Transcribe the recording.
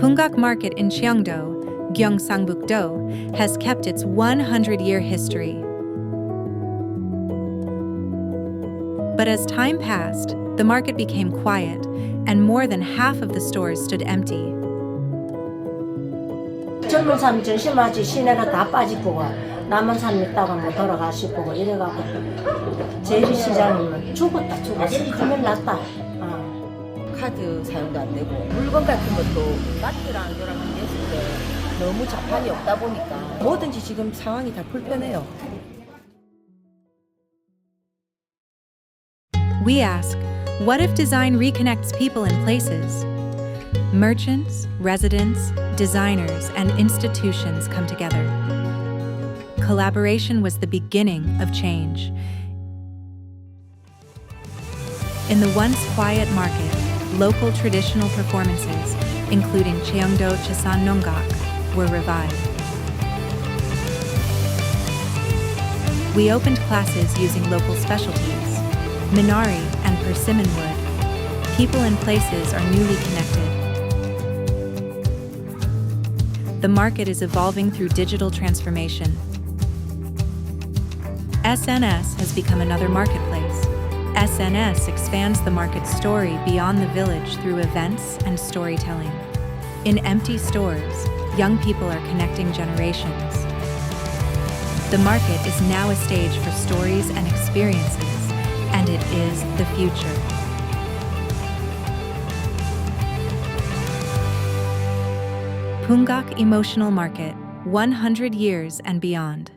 Punggak Market in Cheongdo, Gyeongsangbuk-do, has kept its 100-year history. But as time passed, the market became quiet, and more than half of the stores stood empty. 젊은 사람 전심하지 시내가 다 빠지고 남은 사람 있다가 뭐 돌아가시고 이래갖고 제일시장은 죽었다 죽었어. 큰일 났다. 카드 사용도 안 되고 물건 같은 것도 마트랑 이랑 비교했을 때 너무 자판이 없다 보니까 뭐든지 지금 상황이 다 불편해요. We ask, what if design reconnects people and places? Merchants, residents, designers, and institutions come together. Collaboration was the beginning of change. In the once quiet market, local traditional performances, including Cheongdo-gun, were revived. We opened classes using local specialties, minari and persimmon wood. People and places are newly connected. The market is evolving through digital transformation. SNS has become another marketplace. SNS expands the market story beyond the village through events and storytelling. In empty stores, young people are connecting generations. The market is now a stage for stories and experiences, and it is the future. Punggak Emotional Market, 100 years and beyond.